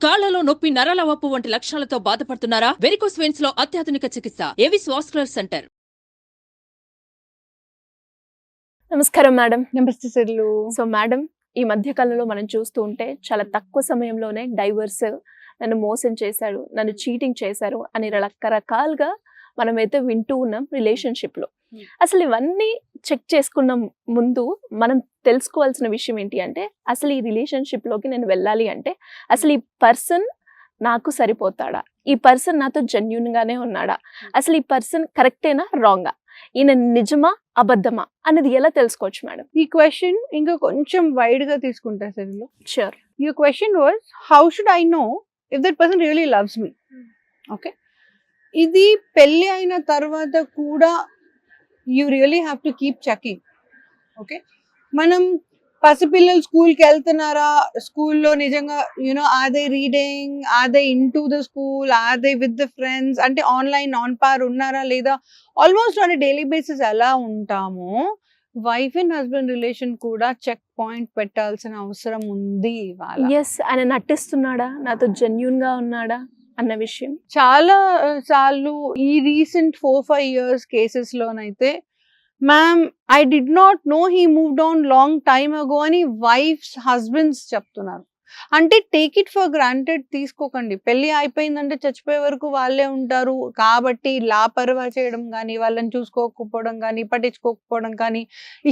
కాళ్లలో నొప్పి, నరాల వాపు వంటి లక్షణాలతో బాధపడుతున్నారా? వెరికోస్ వెయిన్స్ లో అత్యాధునిక చికిత్స ఏవిస్ వాస్కులర్ సెంటర్. నమస్కారం మేడం. నమస్తే సిర్లు. సో మేడం, ఈ మధ్య కాలంలో మనం చూస్తూ ఉంటే చాలా తక్కువ సమయంలోనే డైవర్స్, నన్ను మోసం చేశారు, నన్ను చీటింగ్ చేశారు అని రకరకాలుగా మనమైతే వింటూ ఉన్నాం రిలేషన్షిప్ లో. అసలు ఇవన్నీ చెక్ చేసుకున్న ముందు మనం తెలుసుకోవాల్సిన విషయం ఏంటి అంటే, అసలు ఈ రిలేషన్షిప్ లోకి నేను వెళ్ళాలి అంటే అసలు ఈ పర్సన్ నాకు సరిపోతాడా, ఈ పర్సన్ నాతో జెన్యూన్ గానే ఉన్నాడా, అసలు ఈ పర్సన్ కరెక్టేనా రాంగా, ఈయన నిజమా అబద్ధమా అనేది ఎలా తెలుసుకోవచ్చు మేడం? ఈ క్వశ్చన్ ఇంకా కొంచెం వైడ్ గా తీసుకుంటా సిర్లు. Sure. Your question was how should I know if that person really loves me. Okay, ఇది పెళ్లి అయిన తర్వాత కూడా you really have to keep checking. Okay, మనం పసిపిల్లలు స్కూల్కి వెళ్తున్నారా, స్కూల్లో నిజంగా you know are they reading, are they into the school, are they with the friends, అంటే ఆన్లైన్ ఆన్ పార్ ఉన్నారా లేదా, ఆల్మోస్ట్ ఆన్ డైలీ బేసిస్ ఎలా ఉంటామో వైఫ్ అండ్ హస్బెండ్ రిలేషన్ కూడా చెక్ పాయింట్ పెట్టాల్సిన అవసరం ఉంది ఇవాళ. ఎస్, ఆయన నటిస్తున్నాడా, నాతో జెన్యూన్ గా ఉన్నాడా అన్న విషయం చాలా సార్లు ఈ రీసెంట్ 4-5 years కేసెస్ లోనైతే ma'am I did not know he moved on long time ago అని వైఫ్స్ హస్బెండ్స్ చెప్తున్నారు. అంటే టేక్ ఇట్ ఫర్ గ్రాంటెడ్ తీసుకోకండి. పెళ్లి అయిపోయిందంటే చచ్చిపోయే వరకు వాళ్ళే ఉంటారు కాబట్టి లాపర్వా చేయడం కానీ, వాళ్ళని చూసుకోకపోవడం కానీ, పట్టించుకోకపోవడం కానీ,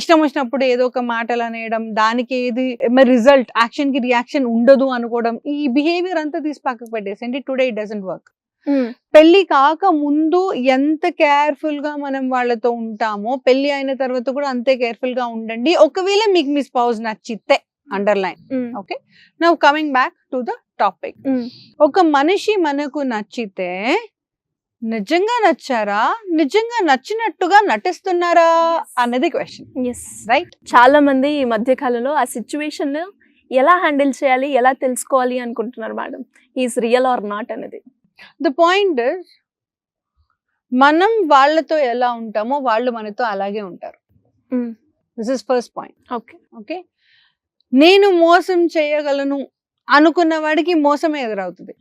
ఇష్టం వచ్చినప్పుడు ఏదో ఒక మాటలు అనేయడం, దానికి ఏది రిజల్ట్ యాక్షన్ కి రియాక్షన్ ఉండదు అనుకోవడం, ఈ బిహేవియర్ అంతా తీసి పక్కకు పెట్టేసండి. Today it doesn't work. పెళ్లి కాక ముందు ఎంత కేర్ఫుల్ గా మనం వాళ్ళతో ఉంటామో పెళ్లి అయిన తర్వాత కూడా అంతే కేర్ఫుల్ గా ఉండండి. ఒకవేళ మీకు మీ స్పౌస్ నచ్చితే underline. Okay, now coming back to the topic. ఒక మనిషి మనకు నచ్చితే నిజంగా నచ్చారా, నిజంగా నచ్చినట్టుగా నటిస్తున్నారా అన్నది క్వశ్చన్. రైట్. చాలా మంది ఈ మధ్య కాలంలో ఆ సిచ్యువేషన్ ఎలా హ్యాండిల్ చేయాలి, ఎలా తెలుసుకోవాలి అనుకుంటున్నారు madam, is real are not అనేది. ద పాయింట్ ఇస్, మనం వాళ్ళతో ఎలా ఉంటామో వాళ్ళు మనతో అలాగే ఉంటారు. This is first point. Okay okay, నేను మోసం చేయగలను అనుకున్న వాడికి మోసమే ఎదురవుతుంది.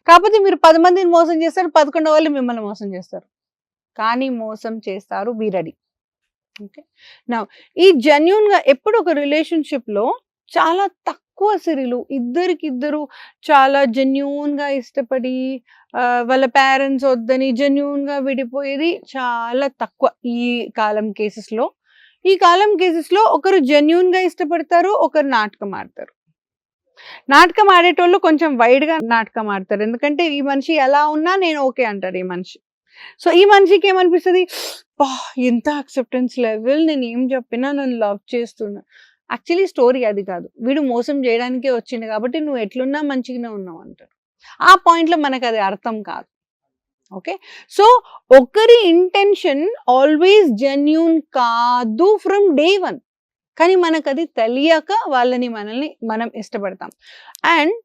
కాకపోతే మీరు 10 మందిని మోసం చేస్తారు, 11 వాళ్ళు మిమ్మల్ని మోసం చేస్తారు, కానీ మోసం చేస్తారు. Be ready. ఓకే, నా ఈ జెన్యూన్ గా ఎప్పుడు ఒక రిలేషన్షిప్ లో చాలా తక్కువ సిరిలు ఇద్దరికిద్దరు చాలా జెన్యూన్ గా ఇష్టపడి వాళ్ళ పేరెంట్స్ వద్దని జెన్యూన్ గా విడిపోయేది చాలా తక్కువ ఈ కాలం కేసెస్ లో. ఈ కాలం కేసెస్ లో ఒకరు జెన్యూన్ గా ఇష్టపడతారు, ఒకరు నాటకం ఆడతారు. నాటకం ఆడేటోళ్ళు కొంచెం వైడ్ గా నాటకం ఆడతారు, ఎందుకంటే ఈ మనిషి ఎలా ఉన్నా నేను ఓకే అంటారు ఈ మనిషి. సో ఈ మనిషికి ఏమనిపిస్తుంది, ఎంత అక్సెప్టెన్స్ లెవెల్, నేను ఏం చెప్పినా నన్ను లవ్ చేస్తున్నా. యాక్చువల్లీ స్టోరీ అది కాదు, వీడు మోసం చేయడానికే వచ్చింది కాబట్టి నువ్వు ఎట్లున్నా మంచిగానే ఉన్నావు అంటారు. ఆ పాయింట్ లో మనకు అది అర్థం కాదు. ఓకే, సో ఒకరి ఇంటెన్షన్ ఆల్వేస్ జెన్యూన్ కాదు ఫ్రమ్ డే 1, కానీ మనకు అది తెలియక వాళ్ళని మనల్ని మనం ఇష్టపడతాం. అండ్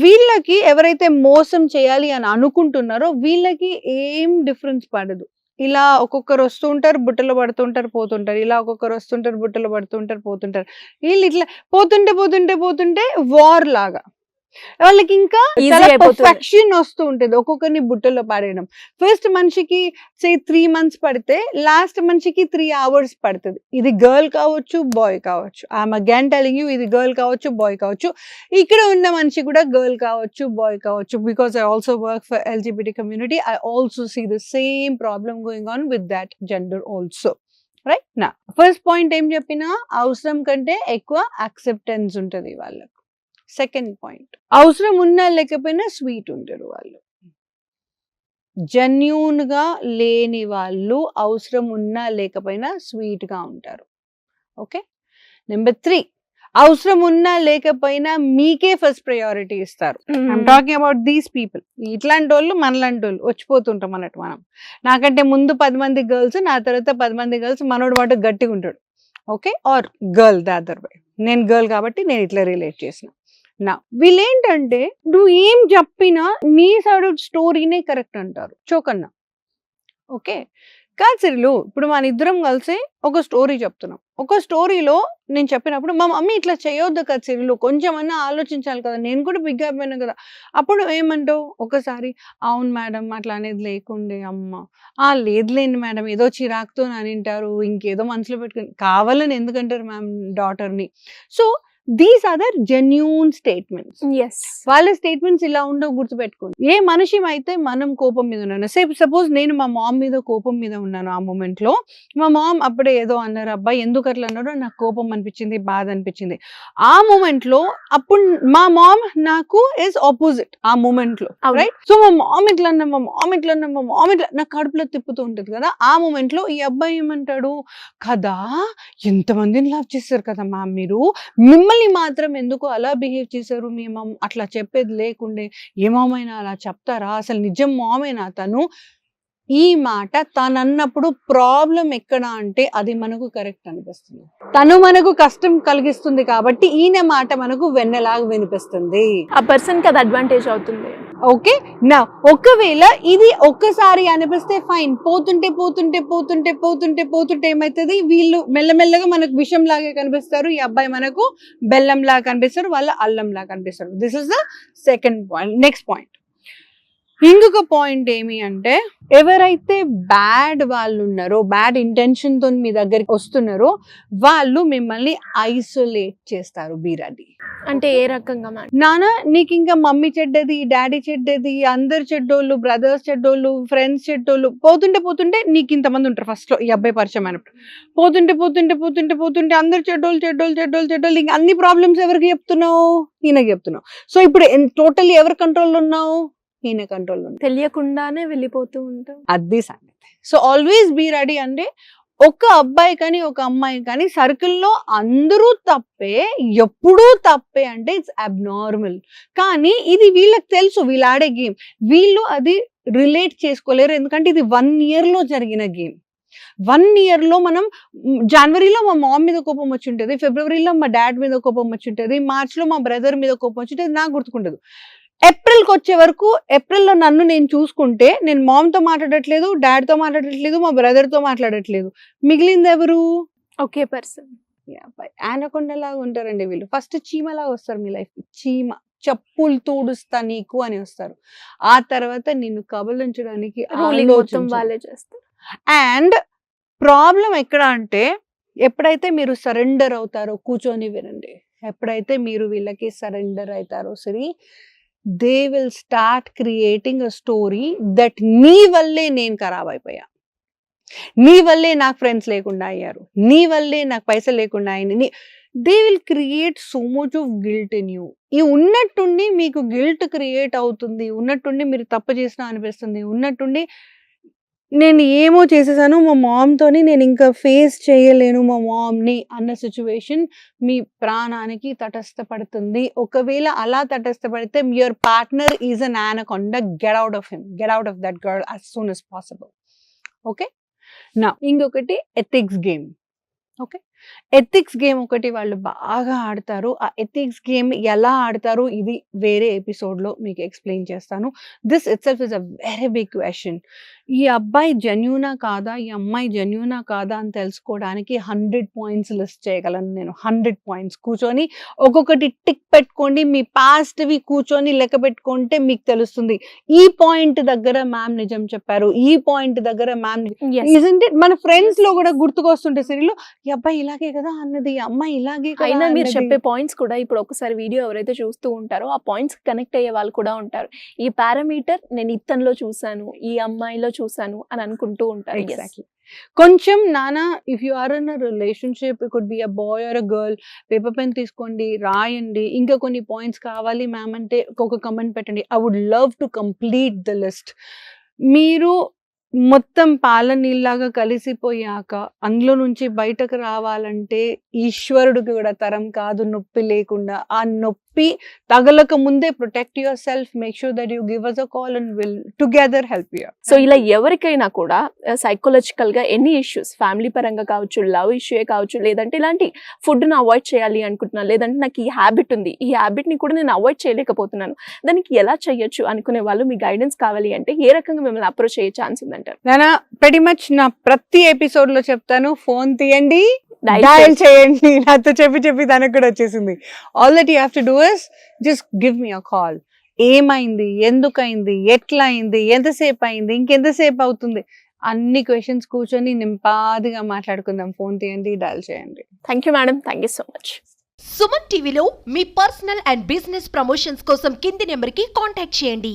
వీళ్ళకి ఎవరైతే మోసం చేయాలి అని అనుకుంటున్నారో వీళ్ళకి ఏం డిఫరెన్స్ పడదు. ఇలా ఒక్కొక్కరు వస్తూ ఉంటారు, బుట్టలో పడుతుంటారు, పోతుంటారు, ఇలా ఒక్కొక్కరు వస్తుంటారు, బుట్టలో పడుతుంటారు, పోతుంటారు. వీళ్ళు ఇట్లా పోతుంటే పోతుంటే పోతుంటే వార్ లాగా వాళ్ళకి ఇంకా పర్ఫెక్షన్ వస్తూ ఉంటుంది ఒక్కొక్కరిని బుట్టలో పాడేయడం. ఫస్ట్ మనిషికి 3 months పడితే లాస్ట్ మనిషికి 3 hours పడుతుంది. ఇది గర్ల్ కావచ్చు, బాయ్ కావచ్చు. ఐఎమ్ అగైన్ టెల్లింగ్ యూ, ఇది గర్ల్ కావచ్చు, బాయ్ కావచ్చు. ఇక్కడ ఉన్న మనిషి కూడా గర్ల్ కావచ్చు, బాయ్ కావచ్చు. Because I also work for LGBT community, I also see the same problem going on with that gender also. Right. నా ఫస్ట్ పాయింట్ ఏం చెప్పినా అవసరం కంటే ఎక్కువ యాక్సెప్టెన్స్ ఉంటుంది వాళ్ళకు. సెకండ్ పాయింట్, అవసరం ఉన్నా లేకపోయినా స్వీట్ ఉంటారు వాళ్ళు. జెన్యూన్ గా లేని వాళ్ళు అవసరం ఉన్నా లేకపోయినా స్వీట్ గా ఉంటారు. ఓకే, నెంబర్ 3, అవసరం ఉన్నా లేకపోయినా మీకే ఫస్ట్ ప్రయారిటీ ఇస్తారు. I'm talking about these people. ఇట్లాంటి వాళ్ళు మనలాంటి వాళ్ళు వచ్చిపోతుంటాం అన్నట్టు. మనం నాకంటే ముందు 10 మంది గర్ల్స్, నా తర్వాత 10 మంది గర్ల్స్, మనోడు మాట గట్టిగా ఉంటాడు. Okay, or girl the other way. నేను గర్ల్ కాబట్టి నేను ఇట్లా రిలేట్ చేసిన. నా వీళ్ళేంటంటే నువ్వు ఏం చెప్పినా నీ సైడ్ స్టోరీనే కరెక్ట్ అంటారు. చోకన్నా. ఓకే, కాదు సిరిలు, ఇప్పుడు మన ఇద్దరం కలిసి ఒక స్టోరీ చెప్తున్నాం. ఒక స్టోరీలో నేను చెప్పినప్పుడు మా మమ్మీ ఇట్లా చేయొద్దు కదా సిరిలు, కొంచెమన్నా ఆలోచించాలి కదా, నేను కూడా బిగ్ అయిపోయాను కదా. అప్పుడు ఏమంటావు ఒకసారి, అవును మేడం అట్లా అనేది లేకుండే అమ్మ, లేదులేండి మేడం ఏదో చిరాకుతో అనింటారు, ఇంకేదో మనసులో పెట్టుకుని కావాలని ఎందుకంటారు మ్యామ్ డాటర్ని. So these are the genuine statements. Yes, వాళ్ళ స్టేట్మెంట్స్ ఇలా ఉండవు, గుర్తుపెట్టుకోండి. ఏ మనిషి అయితే మనం కోపం మీద ఉన్నాను, సపోజ్ నేను మా మామ్ మీద కోపం మీద ఉన్నాను, ఆ మూమెంట్ లో మా మామ్ అప్పుడే ఏదో అన్నారు, అబ్బాయి ఎందుకు అట్లా అన్నారో నాకు కోపం అనిపించింది, బాధ అనిపించింది. ఆ మూమెంట్ లో అప్పుడు మా మామ్ నాకు ఇస్ ఆపోజిట్ ఆ మూమెంట్ లో, రైట్? సో మా మామ్ ఇట్లా అన్నా, మా మామ్ ఇట్లా అన్నా, మా మామ్ ఇట్లా నాకు కడుపులో తిప్పుతూ ఉంటుంది కదా. ఆ మూమెంట్ లో ఈ అబ్బాయి ఏమంటాడు, కదా ఎంతమందిని లవ్ చేస్తారు కదా మ్యామ్ మీరు, మిమ్మల్ని మాత్రం ఎందుకు అలా బిహేవ్ చేశారు, మీ మమ్ అట్లా చెప్పేది లేకుండే, ఏ మామైనా అలా చెప్తారా, అసలు నిజం మామేనా తను? ఈ మాట తను అన్నప్పుడు ప్రాబ్లం ఎక్కడ అంటే అది మనకు కరెక్ట్ అనిపిస్తుంది, తను మనకు కష్టం కలిగిస్తుంది కాబట్టి ఈయన మాట మనకు వెన్నెలాగా వినిపిస్తుంది, ఆ పర్సన్ కి అది అడ్వాంటేజ్ అవుతుంది. ఓకే నా ఒకవేళ ఇది ఒక్కసారి అనిపిస్తే ఫైన్, పోతుంటే పోతుంటే పోతుంటే పోతుంటే పోతుంటే ఏమవుతుంది, వీళ్ళు మెల్లమెల్లగా మనకు విషం లాగే కనిపిస్తారు, ఈ అబ్బాయి మనకు బెల్లం లాగా కనిపిస్తారు, వాళ్ళ అల్లం లాగా కనిపిస్తారు. This is the second point. Next point, ఇంకొక పాయింట్ ఏమి అంటే, ఎవరైతే బ్యాడ్ వాళ్ళు ఉన్నారో, బ్యాడ్ ఇంటెన్షన్ తో మీ దగ్గరికి వస్తున్నారో వాళ్ళు మిమ్మల్ని ఐసోలేట్ చేస్తారు. బీరది అంటే ఏ రకంగా మేడం? నాన్న నీకు ఇంకా మమ్మీ చెడ్డది, డాడీ చెడ్డది, అందరు చెడ్డోళ్ళు, బ్రదర్స్ చెడ్డోళ్ళు, ఫ్రెండ్స్ చెడ్డోళ్ళు, పోతుంటే పోతుంటే నీకు ఇంతమంది ఉంటారు. ఫస్ట్ లో ఈ అబ్బాయి పరిచయం అయినప్పుడు పోతుంటే పోతుంటే పోతుంటే పోతుంటే అందరు చెడ్డోళ్ళు చెడ్డోళ్ళు చెడ్డోళ్ళు చెడ్డోళ్ళు, ఇంకా అన్ని ప్రాబ్లమ్స్ ఎవరికి చెప్తున్నావు, ఈయనకి చెప్తున్నావు. సో ఇప్పుడు టోటల్లీ ఎవరి కంట్రోల్లో ఉన్నావు, ఈయన కంట్రోల్ ఉంది, తెలియకుండానే వెళ్ళిపోతూ ఉంటాం. అది సంగతి. So always be ready. అంటే ఒక అబ్బాయి కానీ ఒక అమ్మాయి కానీ సర్కిల్లో అందరూ తప్పే, ఎప్పుడూ తప్పే అంటే ఇట్స్ అబ్నార్మల్. కానీ ఇది వీళ్ళకి తెలుసు, వీళ్ళు ఆడే గేమ్, వీళ్ళు అది రిలేట్ చేసుకోలేరు, ఎందుకంటే ఇది 1 year లో జరిగిన గేమ్. 1 year లో మనం జనవరిలో మా మామ్ మీద కోపం వచ్చి ఉంటుంది, ఫిబ్రవరిలో మా డాడ్ మీద కోపం వచ్చి ఉంటుంది, మార్చిలో మా బ్రదర్ మీద కోపం వచ్చి ఉంటుంది, నాకు గుర్తుకుండదు. ఏప్రిల్కి వచ్చే వరకు, ఏప్రిల్లో నన్ను నేను చూసుకుంటే నేను మామ్తో మాట్లాడట్లేదు, డాడ్తో మాట్లాడట్లేదు, మా బ్రదర్తో మాట్లాడట్లేదు, మిగిలింది ఎవరు, ఒకే పర్సన్. ఆనకొండలాగా ఉంటారండి వీళ్ళు. ఫస్ట్ చీమలాగా వస్తారు మీ లైఫ్, చీమ, చెప్పులు తూడుస్తా నీకు అని వస్తారు. ఆ తర్వాత నిన్ను కబలించడానికి మొత్తం వాళ్ళే చేస్తారు. అండ్ ప్రాబ్లం ఎక్కడ అంటే, ఎప్పుడైతే మీరు సరెండర్ అవుతారో, కూర్చొని వినండి, ఎప్పుడైతే మీరు వీళ్ళకి సరెండర్ అవుతారో సరే, they will start creating a story that నీ వల్లే నేను ఖరాబ్ అయిపోయా, నీ వల్లే నాకు ఫ్రెండ్స్ లేకుండా అయ్యారు, నీ వల్లే నాకు పైసలు లేకుండా అయింది. They will create so much of guilt in you. ఈ ఉన్నట్టుండి మీకు గిల్ట్ క్రియేట్ అవుతుంది, ఉన్నట్టుండి మీరు తప్పు చేసినా అనిపిస్తుంది, ఉన్నట్టుండి నేను ఏమో చేసేసాను మా మామ్తోని, నేను ఇంకా ఫేస్ చేయలేను మా మామ్ని అన్న సిచ్యువేషన్ మీ ప్రాణానికి తటస్థపడుతుంది. ఒకవేళ అలా తటస్థపడితే your partner is an anaconda, get out of him, get out of that girl as soon as possible. Okay నా ఇంకొకటి ethics game. Okay, ethics game ఒకటి వాళ్ళు బాగా ఆడతారు. ఆ ఎథిక్స్ గేమ్ ఎలా ఆడతారు ఇది వేరే ఎపిసోడ్లో మీకు ఎక్స్ప్లెయిన్ చేస్తాను. This itself is a very big question. ఈ అబ్బాయి జెన్యూనా కాదా, ఈ అమ్మాయి జెన్యూనా కాదా అని తెలుసుకోవడానికి 100 points లిస్ట్ చేయగలను నేను. 100 points కూర్చొని ఒక్కొక్కటి టిక్ పెట్టుకోండి, మీ పాస్ట్వి కూర్చొని లెక్క పెట్టుకుంటే మీకు తెలుస్తుంది. ఈ పాయింట్ దగ్గర మ్యామ్ నిజం చెప్పారు, ఈ పాయింట్ దగ్గర మ్యామ్ మన ఫ్రెండ్స్ లో కూడా గుర్తుకొస్తుంటే సిరిలో, ఈ అబ్బాయి ఇలాగే కదా అన్నది, ఈ అమ్మాయి ఇలాగే కదా అయినా మీరు అన్నది. చెప్పే పాయింట్స్ కూడా ఇప్పుడు ఒకసారి వీడియో ఎవరైతే చూస్తూ ఉంటారో ఆ పాయింట్స్ కనెక్ట్ అయ్యే వాళ్ళు కూడా ఉంటారు. ఈ పారామీటర్ నేను ఇతనిలో చూసాను, ఈ అమ్మాయిలో చూసాను అని అనుకుంటూ ఉంటారు. ఎగ్జాక్ట్లీ. కొంచెం నానా, if you are in a relationship, it could be a boy or a girl, paper pen తీసుకోండి, రాయండి, ఇంకా కొన్ని పాయింట్స్ కావాలి మ్యామ్ అంటే ఒక కమెంట్ పెట్టండి. I would love to complete the list. మీరు మొత్తం పాల నీళ్ళలాగా కలిసిపోయాక అందులో నుంచి బయటకు రావాలంటే ఈశ్వరుడికి కూడా తరం కాదు నొప్పి లేకుండా. ఆ నొప్పి నొప్పి తగలక ముందే protect yourself, make sure that you give us a call and will together help you. So ఇలా ఎవరికైనా కూడా సైకలాజికల్ గా ఎనీ ఇష్యూస్, ఫ్యామిలీ పరంగా కావచ్చు, లవ్ ఇష్యూ కావచ్చు, లేదంటే ఇలాంటి ఫుడ్ ను అవాయిడ్ చేయాలి అనుకుంటున్నాను, లేదంటే నాకు ఈ హ్యాబిట్ ఉంది, ఈ హ్యాబిట్ ని కూడా నేను అవాయిడ్ చేయలేకపోతున్నాను, దానికి ఎలా చేయొచ్చు అనుకునే వాళ్ళు మీ గైడెన్స్ కావాలి అంటే ఏ రకంగా మిమ్మల్ని అప్రోచ్ అయ్యే ఛాన్స్ ఉందంటారు? నానా pretty much నా ప్రతి ఎపిసోడ్ లో చెప్తాను, ఫోన్ తీయండి, Dial డయల్ చేయండి. నాతో చెప్పి తనకు కూడా వచ్చేసింది. All that you have to do is just give me a call. ఏమైంది, ఎందుకైంది, ఎట్లా అయింది, ఎంతసేపు అయింది, ఇంకెంతసేపు అవుతుంది, అన్ని క్వశ్చన్స్ కూర్చొని నింపాదిగా మాట్లాడుకుందాం. ఫోన్ తీయండి, డయల్ చేయండి. Thank you madam, thank you so much. Suman టీవీలో మీ పర్సనల్ అండ్ బిజినెస్ ప్రమోషన్స్ కోసం కింది నెంబర్కి కాంటాక్ట్ చేయండి.